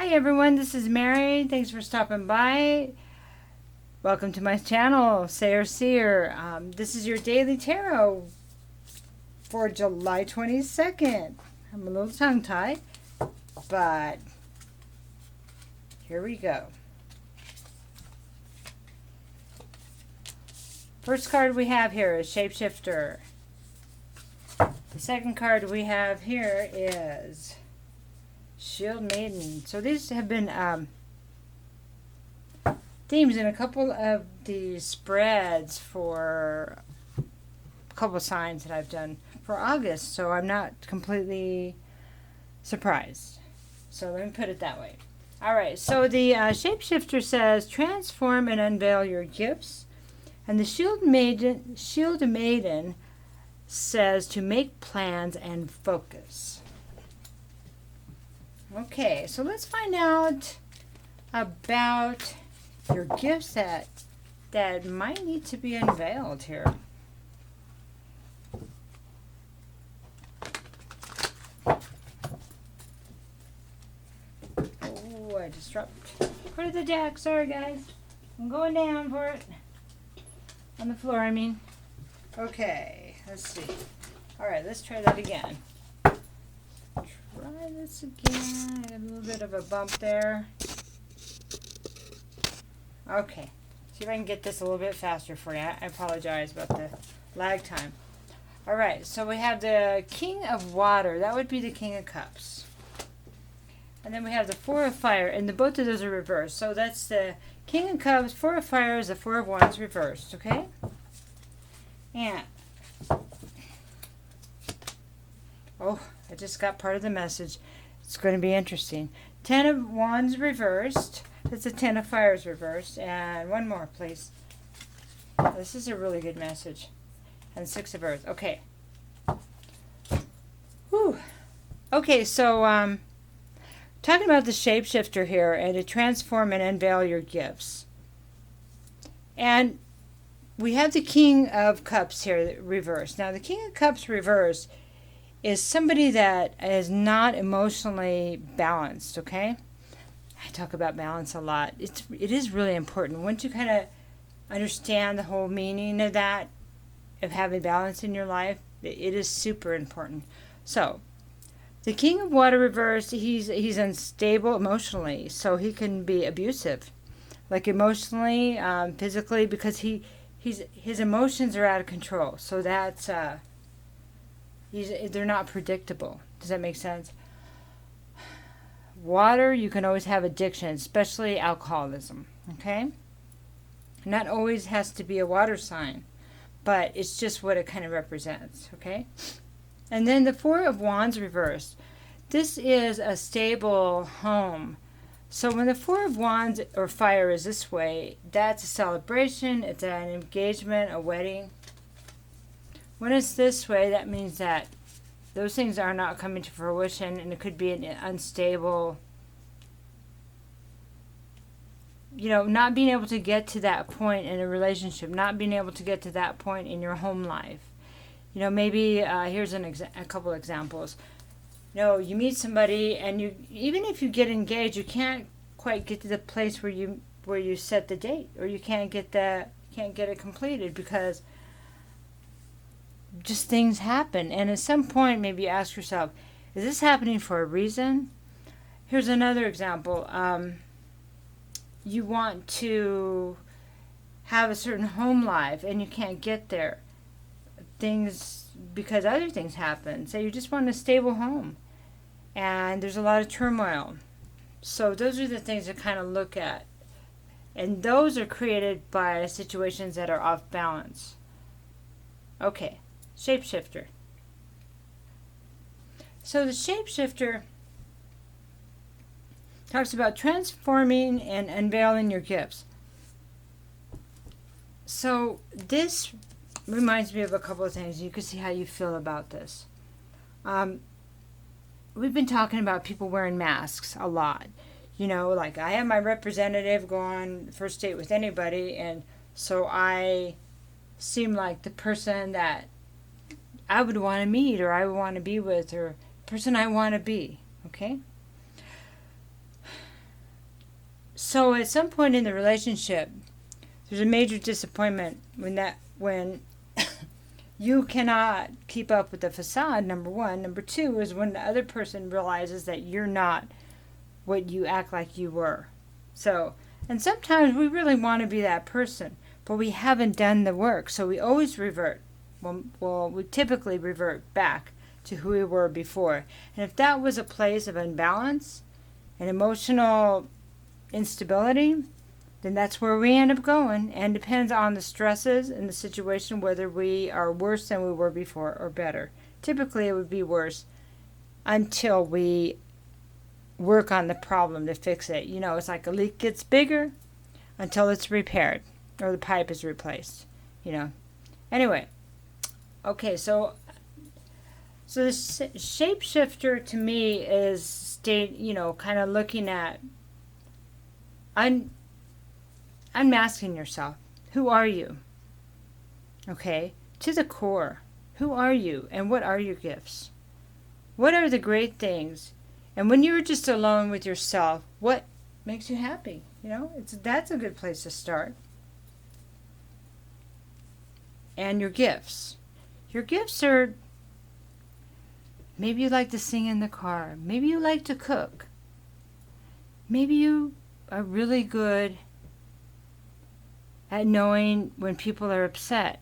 Hi everyone, this is Mary. Thanks for stopping by. Welcome to my channel, Seer. This is your daily tarot for July 22nd. I'm a little tongue-tied, but here we go. First card we have here is Shapeshifter. The second card we have here is Shield Maiden. So these have been themes in a couple of the spreads for a couple of signs that I've done for August. So I'm not completely surprised. So let me put it that way. Alright, so the Shapeshifter says, transform and unveil your gifts. And the Shield Maiden says to make plans and focus. Okay, so let's find out about your gifts that might need to be unveiled here. Oh, I just dropped part of the deck. Sorry, guys. I'm going down for it. On the floor, I mean. Okay, let's see. Alright, let's try that again. Try this again. I have a little bit of a bump there. Okay. See if I can get this a little bit faster for you. I apologize about the lag time. Alright, so we have the King of Water. That would be the King of Cups. And then we have the Four of Fire, and both of those are reversed. So that's the King of Cups, Four of Fire is the Four of Wands reversed, okay? And oh, I just got part of the message. It's going to be interesting. Ten of Wands reversed. That's a Ten of Fires reversed. And one more, please. This is a really good message. And Six of Earth. Okay. Whew. Okay, so talking about the Shapeshifter here, and to transform and unveil your gifts. And we have the King of Cups here reversed. Now, the King of Cups reversed is somebody that is not emotionally balanced, okay? I talk about balance a lot. It is really important. Once you kind of understand the whole meaning of that, of having balance in your life, it is super important. So, the King of Water reversed, he's unstable emotionally, so he can be abusive. Like emotionally, physically, because his emotions are out of control. So that's they're not predictable. Does that make sense? Water, you can always have addiction, especially alcoholism. Okay? Not always has to be a water sign, but it's just what it kind of represents. Okay? And then the Four of Wands reversed. This is a stable home. So when the Four of Wands or Fire is this way, that's a celebration, it's an engagement, a wedding. When it's this way, that means that those things are not coming to fruition, and it could be an unstable, not being able to get to that point in a relationship, not being able to get to that point in your home life. Maybe here's a couple examples. You meet somebody, and even if you get engaged, you can't quite get to the place where you set the date, or you can't get it completed because just things happen. And at some point, maybe you ask yourself, is this happening for a reason? Here's another example. You want to have a certain home life, and you can't get there. Because other things happen. Say you just want a stable home, and there's a lot of turmoil. So those are the things to kind of look at, and those are created by situations that are off balance. Okay, Shapeshifter. So the Shapeshifter talks about transforming and unveiling your gifts. So this reminds me of a couple of things. You can see how you feel about this. We've been talking about people wearing masks a lot. Like I have my representative go on first date with anybody, and so I seem like the person that I would want to meet, or I would want to be with, or person I want to be. Okay? So at some point in the relationship, there's a major disappointment when you cannot keep up with the facade, number one. Number two is when the other person realizes that you're not what you act like you were. So, and sometimes we really want to be that person, but we haven't done the work, so we always revert. Well, we typically revert back to who we were before. And if that was a place of imbalance and emotional instability, then that's where we end up going, and depends on the stresses and the situation whether we are worse than we were before or better. Typically it would be worse until we work on the problem to fix it. You know, it's like a leak gets bigger until it's repaired or the pipe is replaced, you know. Anyway, okay, so the shapeshifter to me is kind of looking at unmasking yourself. Who are you? Okay, to the core. Who are you and what are your gifts? What are the great things? And when you're just alone with yourself, what makes you happy? You know, that's a good place to start. And your gifts. Your gifts are, maybe you like to sing in the car. Maybe you like to cook. Maybe you are really good at knowing when people are upset.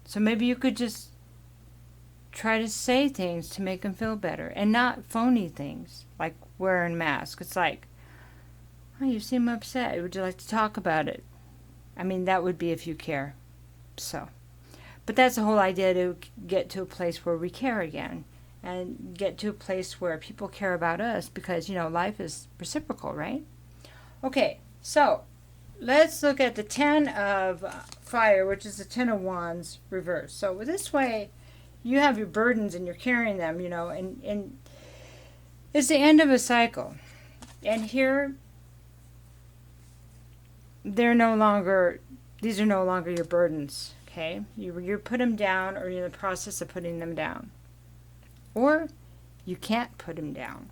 So maybe you could just try to say things to make them feel better and not phony things like wearing masks. It's like, oh, you seem upset. Would you like to talk about it? I mean, that would be if you care. So, but that's the whole idea, to get to a place where we care again and get to a place where people care about us, because, you know, life is reciprocal, right? Okay, so let's look at the 10 of fire, which is the 10 of wands reversed. So this way, you have your burdens and you're carrying them, you know, and it's the end of a cycle. And here, these are no longer your burdens, okay? You put them down, or you're in the process of putting them down. Or you can't put them down.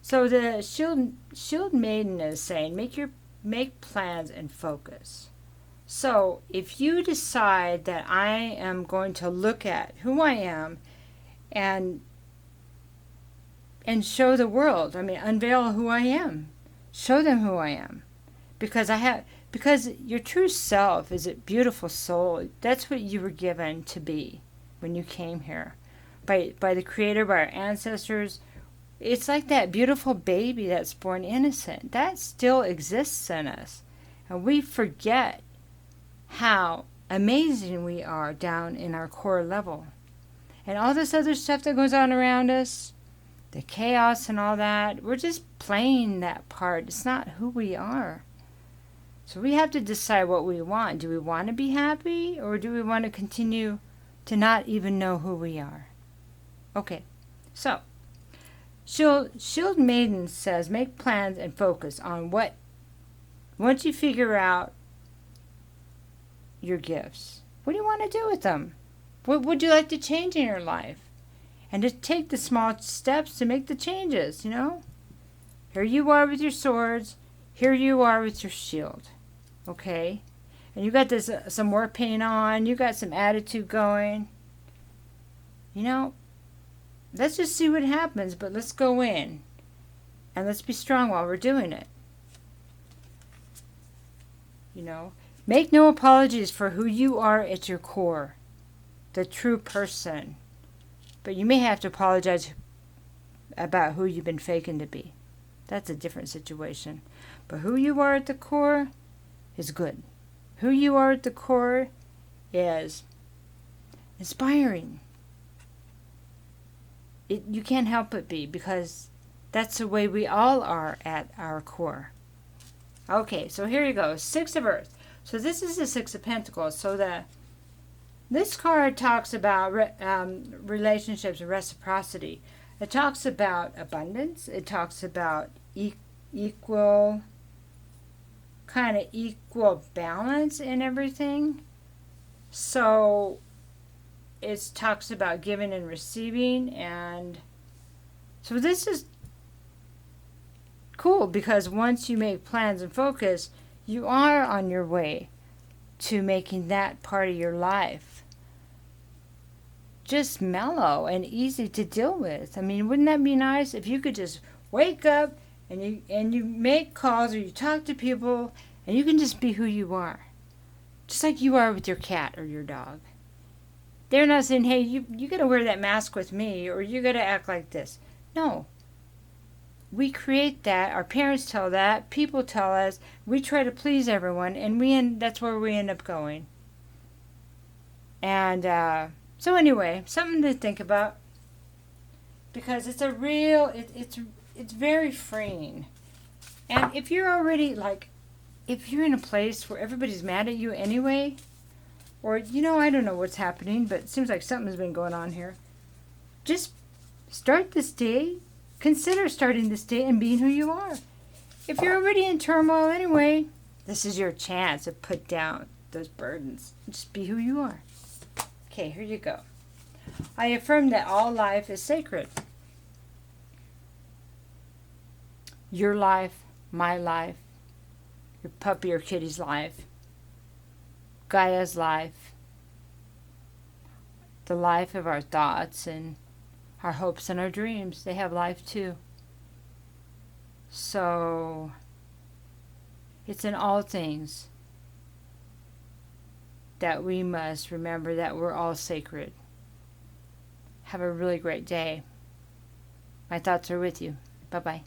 So the shield maiden is saying, make plans and focus. So if you decide that I am going to look at who I am and show the world, unveil who I am, show them who I am, because your true self is a beautiful soul. That's what you were given to be when you came here, by the Creator, by our ancestors. It's like that beautiful baby that's born innocent. That still exists in us. And we forget how amazing we are down in our core level. And all this other stuff that goes on around us, the chaos and all that, we're just playing that part. It's not who we are. So we have to decide what we want. Do we want to be happy, or do we want to continue to not even know who we are? Okay, so Shield Maiden says, make plans and focus on what, once you figure out your gifts, what do you want to do with them? What would you like to change in your life? And to take the small steps to make the changes, you know? Here you are with your swords. Here you are with your shield. Okay? And you got this some war paint on. You got some attitude going. You know, let's just see what happens, but let's go in. And let's be strong while we're doing it. You know? Make no apologies for who you are at your core. The true person. But you may have to apologize about who you've been faking to be. That's a different situation. But who you are at the core is good. Who you are at the core is inspiring. You can't help but be, because that's the way we all are at our core. Okay, so here you go. Six of Earth. So this is the Six of Pentacles. So this card talks about relationships and reciprocity. It talks about abundance. It talks about equal balance in everything. So it talks about giving and receiving. And so this is cool, because once you make plans and focus, you are on your way to making that part of your life just mellow and easy to deal with. I mean, wouldn't that be nice if you could just wake up and you make calls or you talk to people and you can just be who you are, just like you are with your cat or your dog. They're not saying, hey, you got to wear that mask with me or you got to act like this. No. We create that. Our parents tell that. People tell us. We try to please everyone, and that's where we end up going. And so anyway, something to think about, because it's a real. It's very freeing. And if you're already if you're in a place where everybody's mad at you anyway, or I don't know what's happening, but it seems like something's been going on here. Just start this day. Consider starting this day and being who you are. If you're already in turmoil anyway, this is your chance to put down those burdens. Just be who you are. Okay, here you go. I affirm that all life is sacred. Your life, my life, your puppy or kitty's life, Gaia's life, the life of our thoughts and our hopes and our dreams. They have life too. So it's in all things that we must remember that we're all sacred. Have a really great day. My thoughts are with you. Bye-bye.